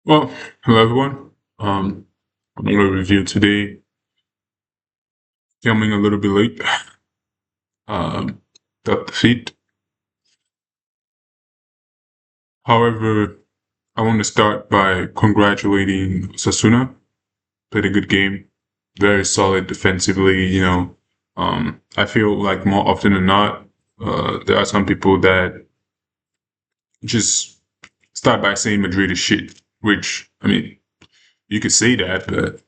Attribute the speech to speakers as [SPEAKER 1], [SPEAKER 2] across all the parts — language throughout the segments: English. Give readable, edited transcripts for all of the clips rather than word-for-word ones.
[SPEAKER 1] Well, hello everyone. I'm gonna review today. Coming a little bit late. Um, got the feet. However, I want to start by congratulating Sasuna. Played a good game. Very solid defensively. I feel like more often than not, there are some people that just start by saying Madrid is shit. Which I mean, you could say that, but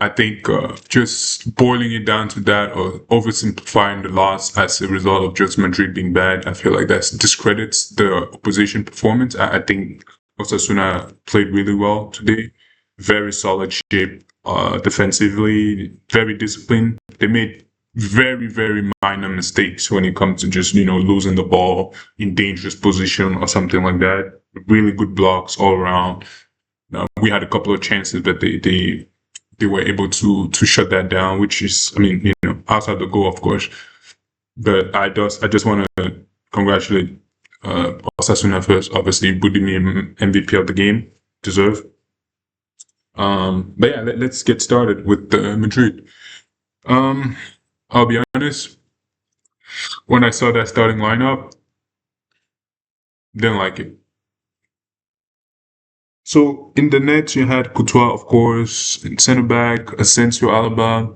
[SPEAKER 1] I think just boiling it down to that or oversimplifying the loss as a result of just Madrid being bad, I feel like that discredits the opposition performance. I think Osasuna played really well today. Very solid shape defensively, very disciplined. They made very, very minor mistakes when it comes to just, losing the ball in dangerous position or something like that. Really good blocks all around. We had a couple of chances, but they were able to shut that down, which is, I mean, outside the goal, of course. But I just want to congratulate Osasuna first. Obviously, Budimir MVP of the game, deserve. But yeah, let's get started with Madrid. Um, I'll be honest. When I saw that starting lineup, didn't like it. So in the net, you had Courtois, of course, in center back, Asensio, Alaba.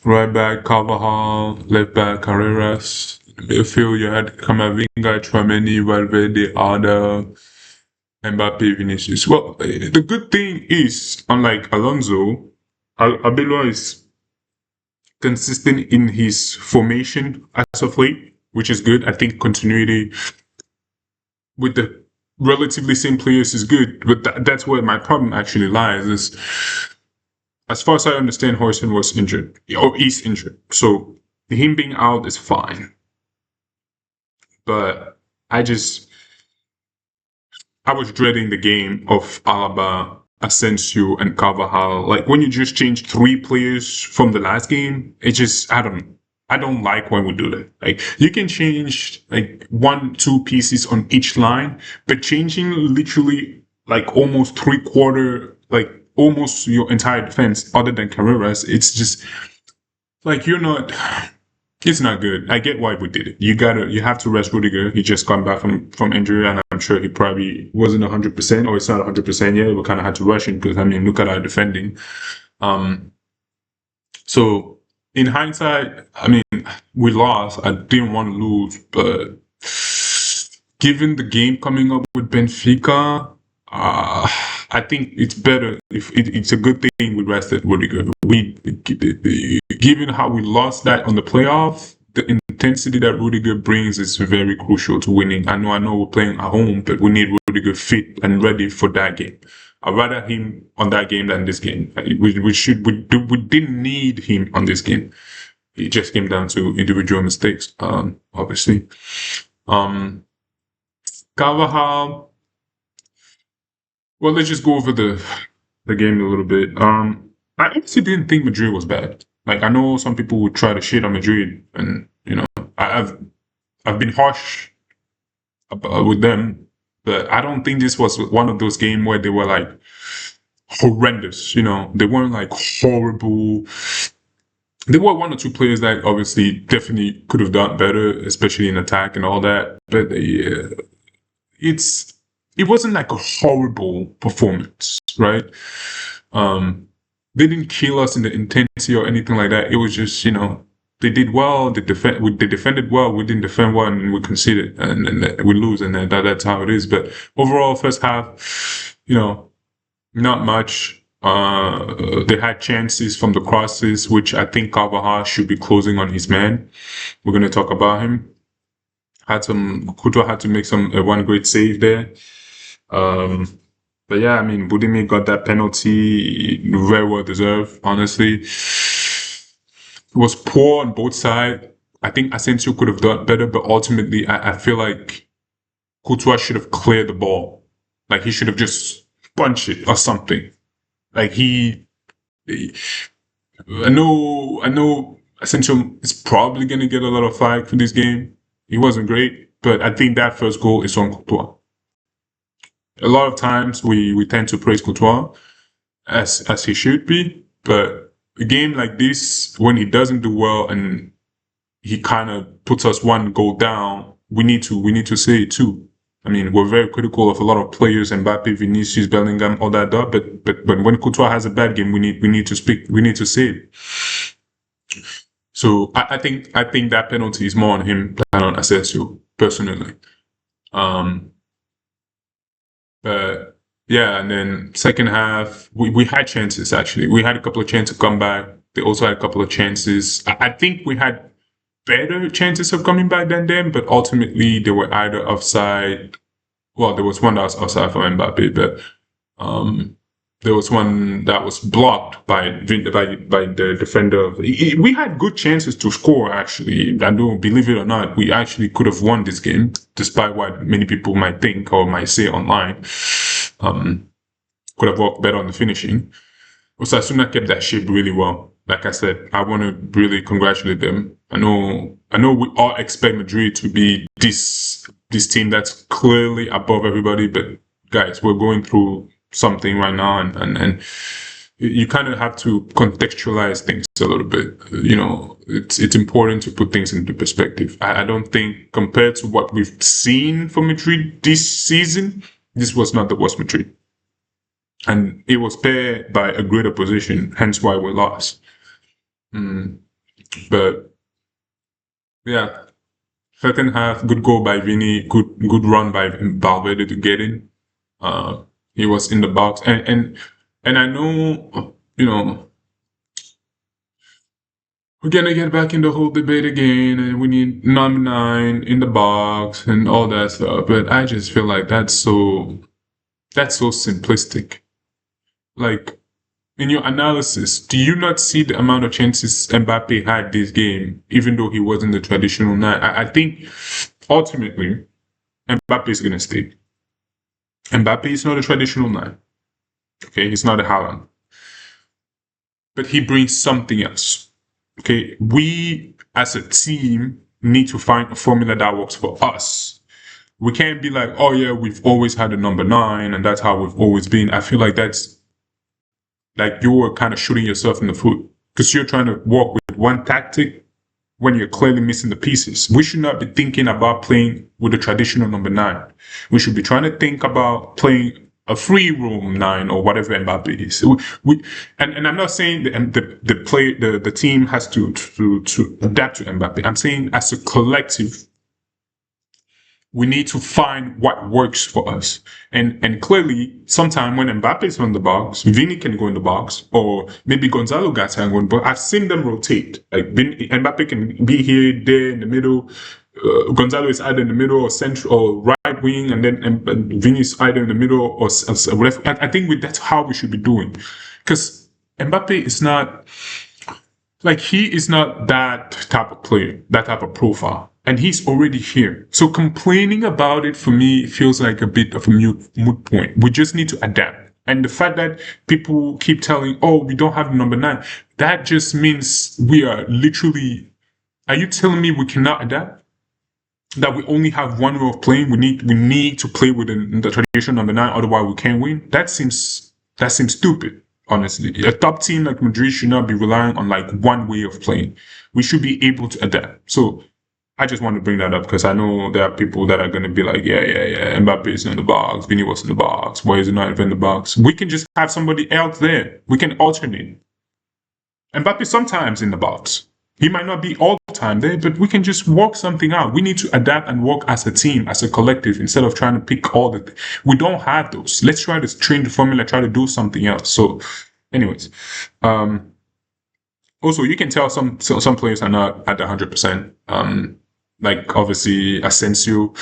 [SPEAKER 1] Right back, Carvajal. Left back, Carreras. Midfield, you had Camavinga, Tchouameni, Valverde, Arda, Mbappe, Vinicius. Well, the good thing is, unlike Alonso, Abelua is consistent in his formation as of late, which is good. I think continuity with the relatively same players is good, but that's where my problem actually lies. Is as far as I understand, Hoyson was injured or is injured, so him being out is fine. But I was dreading the game of Alaba, Asensio, and Carvajal. Like when you just change three players from the last game, it just I don't like when we do that. Like you can change like one, two pieces on each line, but changing literally like almost three-quarter, like almost your entire defense, other than Carreras, it's just like you're not. It's not good. I get why we did it. You have to rest Rudiger. He just come back from injury, and I'm sure he probably wasn't 100%, or it's not 100% yet. We kind of had to rush him because I mean, look at our defending. Um, so in hindsight, I mean, we lost. I didn't want to lose, but given the game coming up with Benfica, I think it's better if it's a good thing we rested Rudiger. Given how we lost that on the playoff, the intensity that Rudiger brings is very crucial to winning. I know we're playing at home, but we need Rudiger fit and ready for that game. I'd rather him on that game than this game. We didn't need him on this game. It just came down to individual mistakes, obviously. Um, Carvajal. Well, let's just go over the game a little bit. I honestly didn't think Madrid was bad. Like I know some people would try to shit on Madrid, and I've been harsh with them, but I don't think this was one of those games where they were like horrendous. They weren't like horrible. There were one or two players that obviously definitely could have done better, especially in attack and all that. But it wasn't like a horrible performance, right? Um, they didn't kill us in the intensity or anything like that. It was just, they did well. They defended well. We didn't defend well, and we conceded, and we lose, and that's how it is. But overall, first half, not much. They had chances from the crosses, which I think Carvajal should be closing on his man. We're going to talk about him. Couture had to make one great save there. Um, but yeah, I mean, Budimir got that penalty, very well deserved, honestly. It was poor on both sides. I think Asensio could have done better, but ultimately, I feel like Courtois should have cleared the ball. Like, he should have just punched it or something. Like, I know Asensio is probably going to get a lot of flag for this game. He wasn't great, but I think that first goal is on Courtois. A lot of times we tend to praise Courtois as he should be, but a game like this, when he doesn't do well and he kind of puts us one goal down, we need to say it too. I mean, we're very critical of a lot of players, Mbappe, Vinicius, Bellingham, all that stuff. But when Courtois has a bad game, we need to say it. So I think that penalty is more on him than on Asensio, personally. Um, but yeah, and then second half, we had chances actually. We had a couple of chances to come back. They also had a couple of chances. I think we had better chances of coming back than them, but ultimately they were either offside. Well, there was one that was offside for Mbappe, but um, there was one that was blocked by the defender. We had good chances to score. Actually, I don't believe it or not, we actually could have won this game, despite what many people might think or might say online. Um, could have worked better on the finishing. Osasuna kept that shape really well. Like I said, I want to really congratulate them. I know we all expect Madrid to be this team that's clearly above everybody, but guys, we're going through something right now, and you kind of have to contextualize things a little bit. It's important to put things into perspective. I don't think, compared to what we've seen from Madrid this season, this was not the worst Madrid. And it was paired by a great opposition, hence why we lost. But yeah, second half, good goal by Vini, good run by Valverde to get in. He was in the box, and I know, we're gonna get back in the whole debate again, and we need number 9 in the box and all that stuff. But I just feel like that's so simplistic. Like, in your analysis, do you not see the amount of chances Mbappe had this game, even though he wasn't the traditional 9? I think ultimately Mbappe is gonna stay. Mbappe is not a traditional 9. Okay, he's not a Haaland, but he brings something else. Okay, we as a team need to find a formula that works for us. We can't be like, oh yeah, we've always had a number 9 and that's how we've always been. I feel like that's like you're kind of shooting yourself in the foot, because you're trying to work with one tactic when you're clearly missing the pieces. We should not be thinking about playing with a traditional number 9. We should be trying to think about playing a free roam 9 or whatever Mbappe is. And I'm not saying the team has to adapt to Mbappe. I'm saying as a collective, we need to find what works for us. And clearly, sometime when Mbappe is on the box, Vini can go in the box, or maybe Gonzalo Gatti can go in. But I've seen them rotate. Like Mbappe can be here, there, in the middle. Gonzalo is either in the middle or central or right wing, and then Vini is either in the middle or whatever. I think that's how we should be doing, because Mbappe is not. Like, he is not that type of player, that type of profile. And he's already here. So complaining about it, for me, feels like a bit of a moot point. We just need to adapt. And the fact that people keep telling, oh, we don't have number 9, that just means we are literally... Are you telling me we cannot adapt? That we only have one way of playing? We need to play with the traditional number 9, otherwise we can't win? That seems stupid. Honestly, a top team like Madrid should not be relying on like one way of playing. We should be able to adapt. So I just want to bring that up, because I know there are people that are going to be like, yeah, Mbappe is in the box, Vini was in the box, why is he not in the box? We can just have somebody else there. We can alternate. Mbappe sometimes in the box. He might not be all the time there, but we can just work something out. We need to adapt and work as a team, as a collective, instead of trying to pick all the... We don't have those. Let's try to change the formula, try to do something else. So, anyways. Also, you can tell some players are not at 100%. Like, obviously, Asensio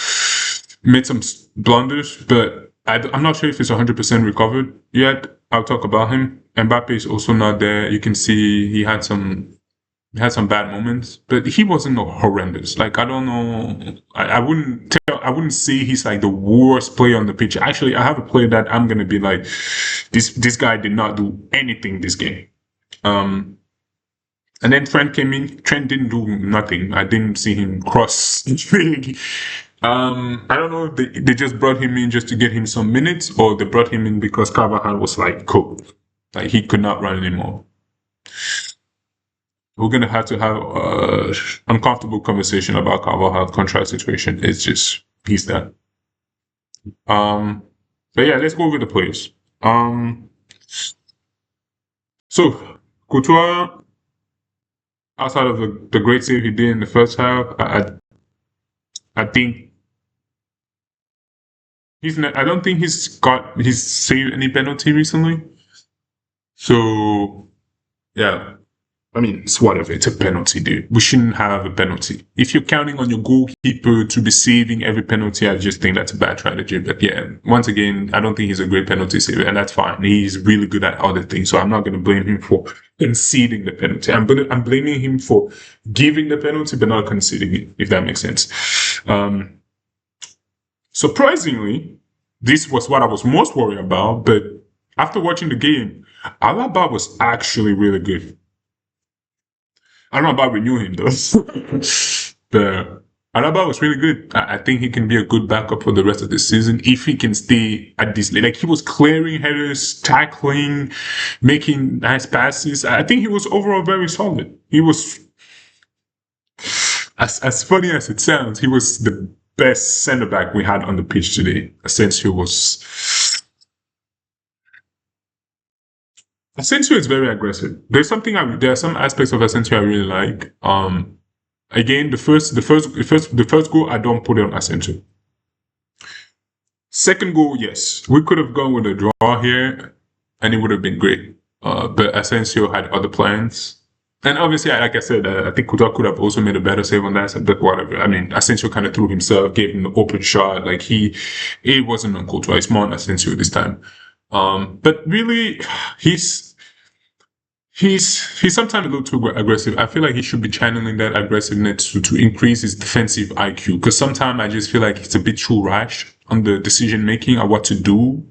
[SPEAKER 1] made some blunders, but I'm not sure if it's 100% recovered yet. I'll talk about him. Mbappe is also not there. You can see he had some bad moments, but he wasn't horrendous. Like, I don't know. I wouldn't say he's like the worst player on the pitch. Actually, I have a player that I'm going to be like, this guy did not do anything this game. And then Trent came in. Trent didn't do nothing. I didn't see him cross. I don't know if they just brought him in just to get him some minutes, or they brought him in because Carvajal was like cooked, like he could not run anymore. We're gonna have to have uncomfortable conversation about Carvajal contract situation. It's just he's that. Um, but yeah, let's go over the players. So Couture, outside of the great save he did in the first half, I think he's not, I don't think he's saved any penalty recently. So yeah, I mean, it's whatever. It's a penalty, dude. We shouldn't have a penalty. If you're counting on your goalkeeper to be saving every penalty, I just think that's a bad strategy. But yeah, once again, I don't think he's a great penalty saver, and that's fine. He's really good at other things, so I'm not going to blame him for conceding the penalty. I'm blaming him for giving the penalty, but not conceding it, if that makes sense. Surprisingly, this was what I was most worried about, but after watching the game, Alaba was actually really good. I don't know about renewing him though. But Alaba was really good. I think he can be a good backup for the rest of the season if he can stay at this. Like he was clearing headers, tackling, making nice passes. I think he was overall very solid. He was, as funny as it sounds, he was the best centre back we had on the pitch today. Asensio is very aggressive. There are some aspects of Asensio I really like. Again, the first goal, I don't put it on Asensio. Second goal, yes, we could have gone with a draw here, and it would have been great. But Asensio had other plans, and obviously, like I said, I think Kuta could have also made a better save on that. But whatever. I mean, Asensio kind of threw himself, gave him the open shot. Like it wasn't on Courtois. It's more on Asensio this time. But really, he's sometimes a little too aggressive. I feel like he should be channeling that aggressiveness to increase his defensive IQ. Because sometimes I just feel like it's a bit too rash on the decision making of what to do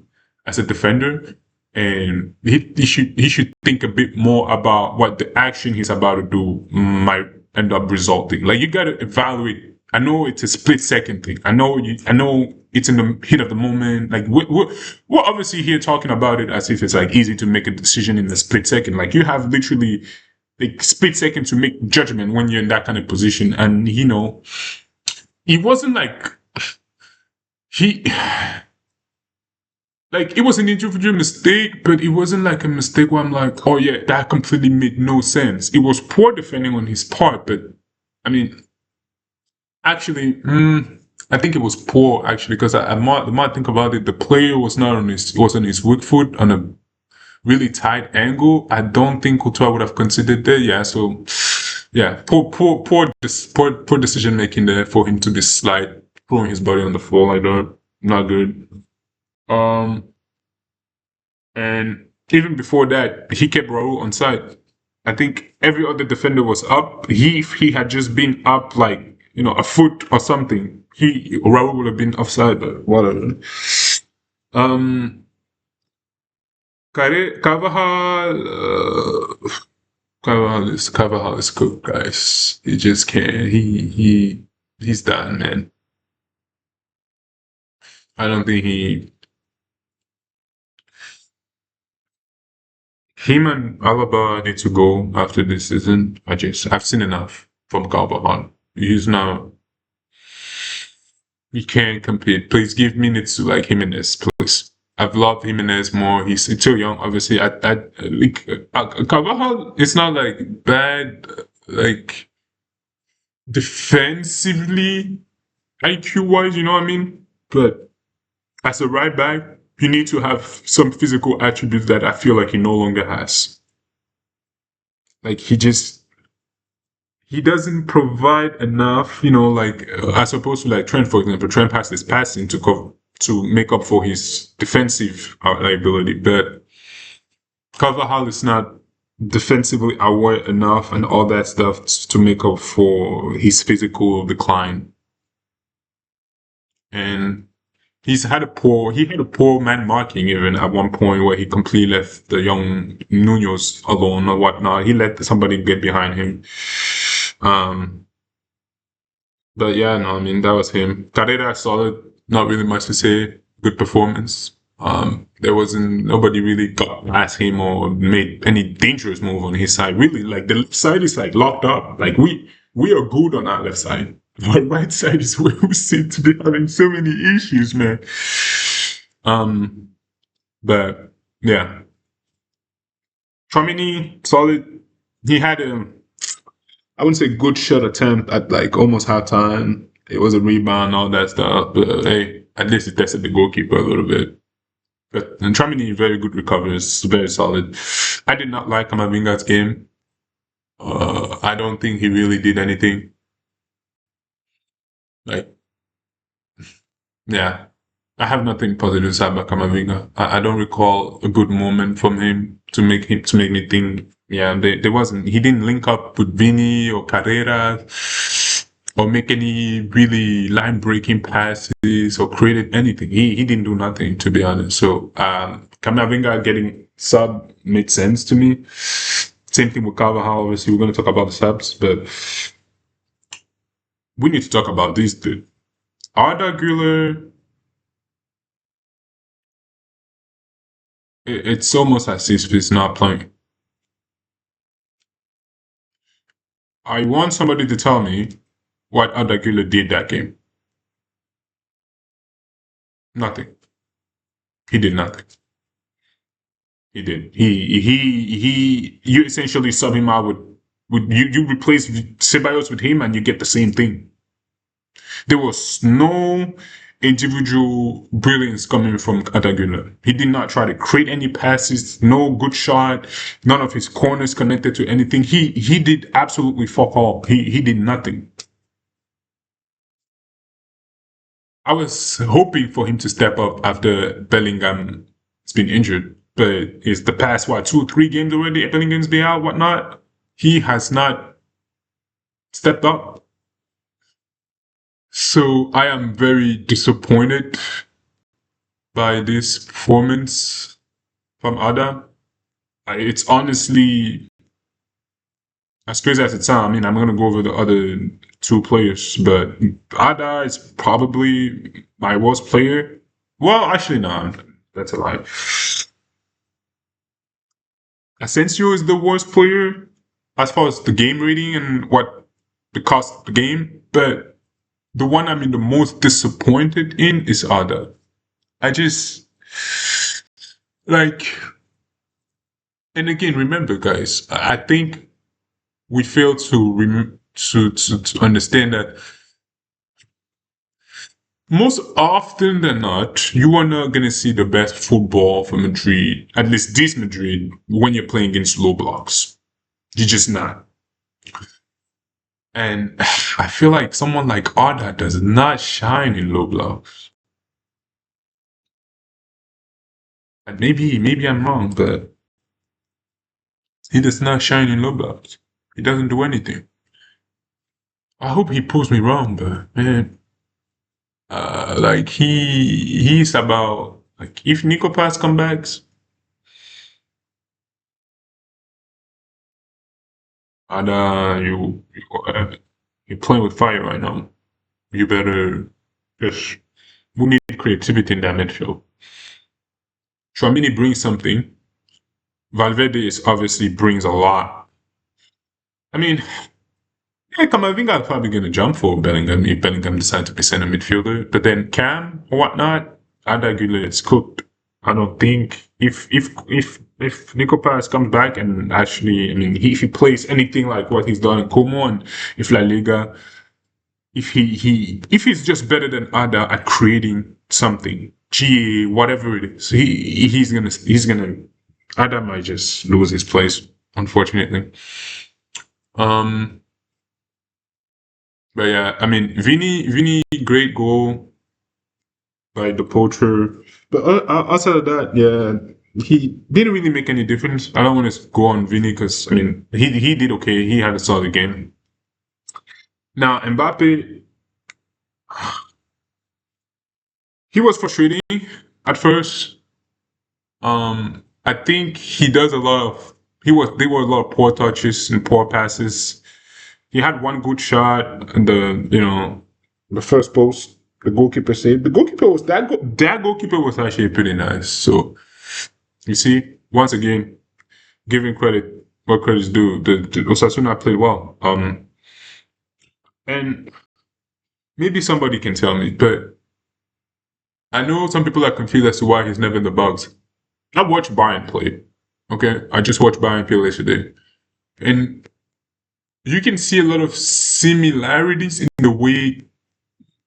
[SPEAKER 1] as a defender, and he should think a bit more about what the action he's about to do might end up resulting. Like you got to evaluate. I know it's a split second thing. I know it's in the heat of the moment. Like we're obviously here talking about it as if it's like easy to make a decision in a split second. Like you have literally like split second to make judgment when you're in that kind of position. And he wasn't like he like it was an individual mistake, but it wasn't like a mistake where I'm like, oh yeah, that completely made no sense. It was poor defending on his part, but I mean, actually, I think it was poor actually because the more I think about it, the player was not on was on his weak foot on a really tight angle. I don't think Couture would have considered that. Yeah, so yeah, poor decision making there for him to be slide, throwing his body on the floor like that. Not good. Um, and even before that, he kept Raul on side. I think every other defender was up. If he had just been up like a foot or something, Raul would have been offside. But whatever. Um, Carvajal, Carvajal is good, guys. He just can't. He's done, man. I don't think him and Alaba need to go after this season. I've seen enough from Carvajal. He's now, he can't compete. Please give minutes to like Jimenez, please. I've loved Jimenez more. He's still young, obviously. Carvajal is not like bad, like defensively, IQ wise, you know what I mean? But as a right back, you need to have some physical attributes that I feel like he no longer has. Like he doesn't provide enough, like as opposed to like Trent, for example. Trent has this passing to make up for his defensive liability, but Carvajal is not defensively aware enough and all that stuff to make up for his physical decline. And he had a poor man marking even at one point where he completely left the young Nunes alone or whatnot. He let somebody get behind him. But yeah, no, I mean that was him. Carrera solid, not really much to say. Good performance. There wasn't nobody really got past him or made any dangerous move on his side. Really, like the left side is like locked up. Like we are good on our left side. Our right side is where we seem to be having so many issues, man. Um, but yeah, Tramini solid. He had a I wouldn't say good shot attempt at like almost halftime. It was a rebound, all that stuff. But hey, at least it tested the goalkeeper a little bit. But and Tramini very good recovers, very solid. I did not like Kamavinga's game. I don't think he really did anything. Like, yeah, I have nothing positive to say about Kamavinga. I don't recall a good moment from him to make me think. Yeah, there wasn't. He didn't link up with Vini or Carrera or make any really line breaking passes or created anything. He didn't do nothing, to be honest. So Kamavinga getting sub made sense to me. Same thing with Carvajal. Obviously, we're going to talk about the subs, but we need to talk about these two. Arda Güler, it's almost as if he's not playing. I want somebody to tell me what Arda Güler did that game. Nothing. He did nothing. He did. You essentially sub him out with you replace Ceballos with him and you get the same thing. There was no individual brilliance coming from Adagula. He did not try to create any passes, no good shot, none of his corners connected to anything. He did absolutely fuck all. He did nothing. I was hoping for him to step up after Bellingham has been injured, but it's the past what 2 3 games already. Bellingham's been out, whatnot. He has not stepped up. So I am very disappointed by this performance from Ada. It's honestly as crazy as it sounds. I mean, I'm gonna go over the other 2 players, but Ada is probably my worst player. Well, actually, no, that's a lie. Asensio is the worst player as far as the game rating and what the cost of the game, but the one I'm in the most disappointed in is Ada. I just like, and again, remember, guys, I think we fail to understand that most often than not, you are not gonna see the best football from Madrid, at least this Madrid, when you're playing against low blocks. You're just not. And I feel like someone like Arda does not shine in low blocks. And maybe I'm wrong, but he does not shine in low blocks. He doesn't do anything. I hope he proves me wrong, but man, like he's about like if Nico Pass comes back, and you're playing with fire right now. You better just we need creativity in that midfield. Chouamini brings something. Valverde is obviously brings a lot. I mean, yeah, Kamavinga probably going to jump for Bellingham if Bellingham decides to be center midfielder. But then Cam or whatnot, Adagula is cooked. I don't think if Nico Pass comes back and actually, I mean, if he plays anything like what he's done in Como and if La Liga, if he's just better than Ada at creating something, GA, whatever it is, he's gonna Ada might just lose his place, unfortunately. Um, but yeah, I mean, Vini, great goal by the poacher. But outside of that, yeah, he didn't really make any difference. I don't want to go on Vini because I mean, he did okay. He had a solid game. Now Mbappe, he was frustrating at first. I think he does a lot of. There were a lot of poor touches and poor passes. He had one good shot, and The first post, the goalkeeper saved. The goalkeeper was that goalkeeper was actually pretty nice. So you see, once again, giving credit what credit's due. The Osasuna played well. And maybe somebody can tell me, but I know some people are confused as to why he's never in the box. I watched Bayern play. Okay, I just watched Bayern play yesterday, and you can see a lot of similarities in the way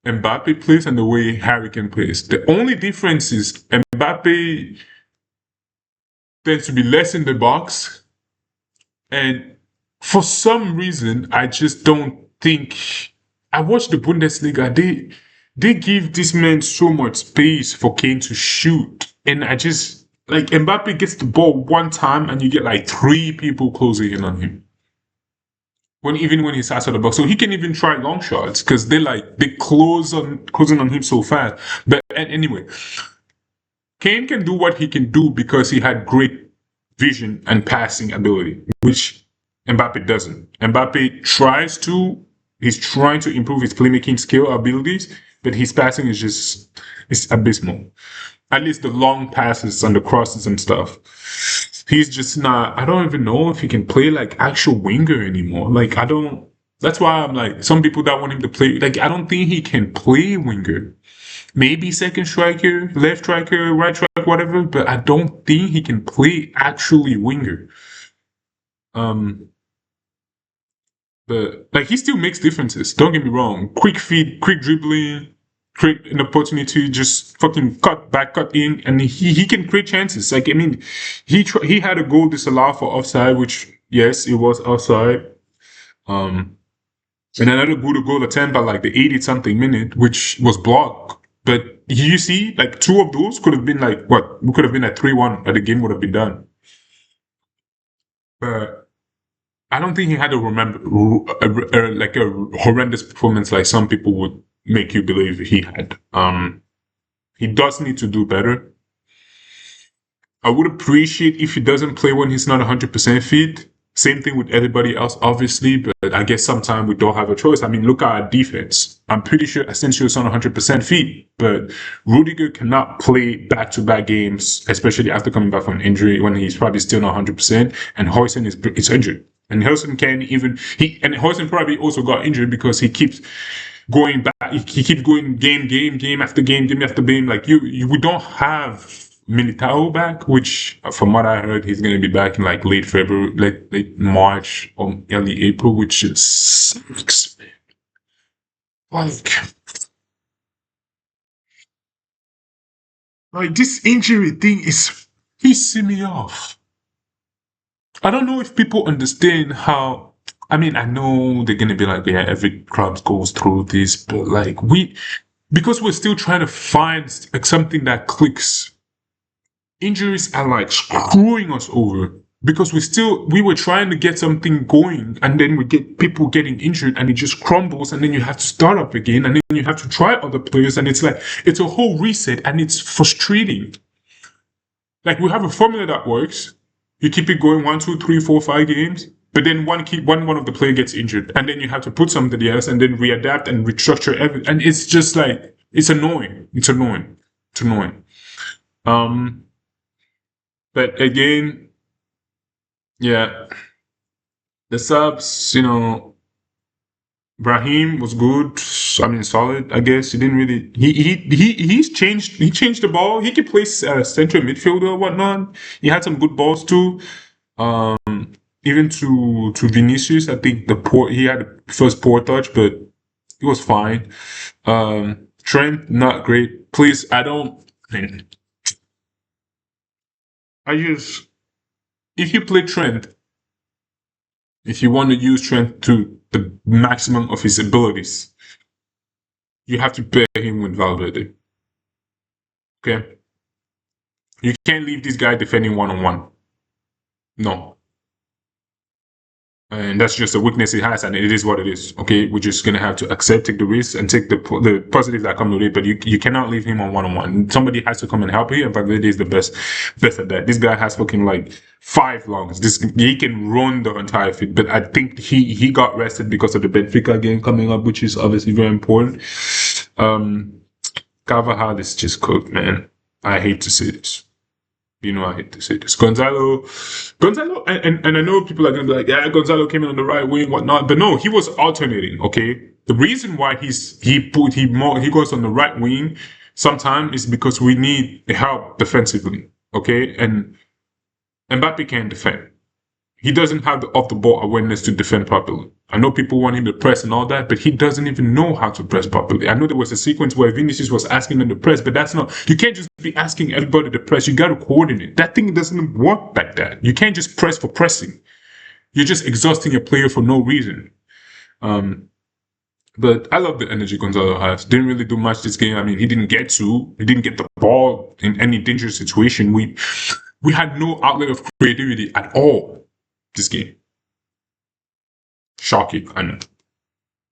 [SPEAKER 1] Mbappe plays and the way Harry Kane plays. The only difference is Mbappe tends to be less in the box, and for some reason, I just don't think. I watch the Bundesliga. They give this man so much space for Kane to shoot, and I just like Mbappe gets the ball one time, and you get like three people closing in on him. Even when he's outside the box, so he can even try long shots because they closing on him so fast. But anyway, Kane can do what he can do because he had great vision and passing ability, which Mbappe doesn't. He's trying to improve his playmaking skill abilities, but his passing is abysmal. At least the long passes and the crosses and stuff. He's just not, I don't even know if he can play like actual winger anymore. That's why I'm like, some people that want him to play, like, I don't think he can play winger. Maybe second striker, left striker, right striker, whatever, but I don't think he can play actually winger. But like he still makes differences. Don't get me wrong. Quick feet, quick dribbling, create an opportunity, just fucking cut back, cut in, and he can create chances. Like I mean, he had a goal disallowed for offside, which yes, it was offside. And another good goal attempt at like the 80 something minute, which was blocked. But you see, like two of those could have been like what? We could have been at 3-1, and the game would have been done. But I don't think he had like a horrendous performance like some people would make you believe he had. He does need to do better. I would appreciate if he doesn't play when he's not 100% fit. Same thing with everybody else, obviously, but I guess sometimes we don't have a choice. I mean, look at our defense. I'm pretty sure Asensio's on 100% fit, but Rudiger cannot play back-to-back games, especially after coming back from injury when he's probably still not 100%, and Huijsen is injured. And Huijsen Huijsen probably also got injured because he keeps going back. He keeps going game after game after game. Like we don't have Militao back, which from what I heard, he's going to be back in like late February, late March or early April, which is sucks. Like, like this injury thing is pissing me off. I don't know if people understand how. I mean, I know they're gonna be like, yeah, every club goes through this, but like because we're still trying to find like, something that clicks. Injuries are like screwing us over because we were trying to get something going and then we get people getting injured and it just crumbles and then you have to start up again and then you have to try other players and it's like it's a whole reset and it's frustrating. Like we have a formula that works. You keep it going 1, 2, 3, 4, 5 games, but then one of the player gets injured and then you have to put somebody else and then readapt and restructure everything. And it's just like it's annoying. It's annoying. It's annoying. But again, yeah, the subs, Brahim was good. I mean, solid. I guess he didn't really. He's changed. He changed the ball. He can play central midfielder or whatnot. He had some good balls too. Even to Vinicius, I think he had the first poor touch, but he was fine. Trent not great. Please, if you play Trent, if you want to use Trent to the maximum of his abilities, you have to pair him with Valverde. Okay? You can't leave this guy defending one-on-one. No. And that's just a weakness he has, and it is what it is. Okay, we're just gonna have to accept, take the risk, and take the positives that come with it. But you cannot leave him on 1-on-1. Somebody has to come and help you, and Valverde is the best at that. This guy has fucking like 5 lungs. He can run the entire field. But I think he got rested because of the Benfica game coming up, which is obviously very important. Carvajal is just cooked, man. I hate to say this. I hate to say this. Gonzalo, and I know people are gonna be like, yeah, Gonzalo came in on the right wing, whatnot, but no, he was alternating. Okay, the reason why he goes on the right wing sometimes is because we need help defensively. Okay, and Mbappe can't defend. He doesn't have the off the ball awareness to defend properly. I know people want him to press and all that, but he doesn't even know how to press properly. I know there was a sequence where Vinicius was asking him to press, but that's not, you can't just be asking everybody to press. You got to coordinate. That thing doesn't work like that. You can't just press for pressing. You're just exhausting your player for no reason. But I love the energy Gonzalo has. Didn't really do much this game. I mean, he didn't get the ball in any dangerous situation. We had no outlet of creativity at all this game. Shocking, I know.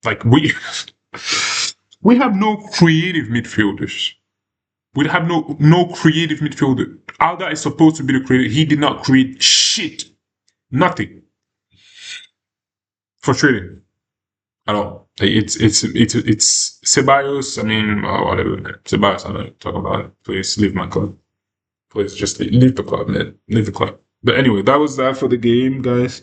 [SPEAKER 1] Like we have no creative midfielders. We have no creative midfielder. Alda is supposed to be the creator. He did not create shit. Nothing. Frustrating. At all. It's Ceballos. I mean, whatever. Ceballos, I'm not talking about it. Please leave my club. Please just leave the club, man. Leave the club. But anyway, that was that for the game, guys.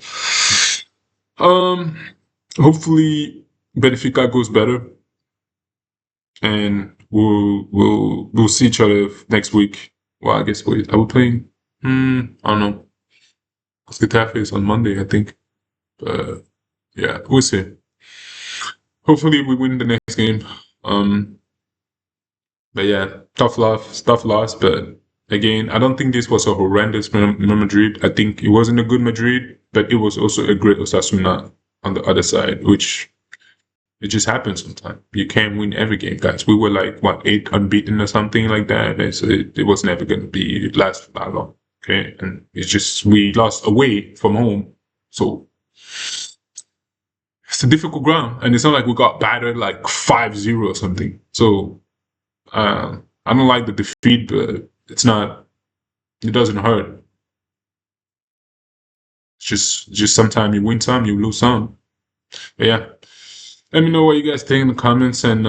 [SPEAKER 1] Hopefully Benfica goes better, and we'll see each other next week. Well, I guess are we playing? I don't know. Because Getafe is on Monday, I think. But yeah, we'll see. Hopefully we win the next game. But yeah, tough loss. But again, I don't think this was a horrendous Madrid. I think it wasn't a good Madrid, but it was also a great Osasuna on the other side, which it just happens sometimes. You can't win every game, guys. We were like, 8 unbeaten or something like that. And so it was never going to last that long. Okay. And it's just, we lost away from home. So it's a difficult ground. And it's not like we got battered like 5-0 or something. So I don't like the defeat, but it doesn't hurt. It's just sometimes you win some, you lose some. But yeah. Let me know what you guys think in the comments, and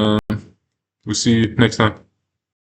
[SPEAKER 1] we'll see you next time.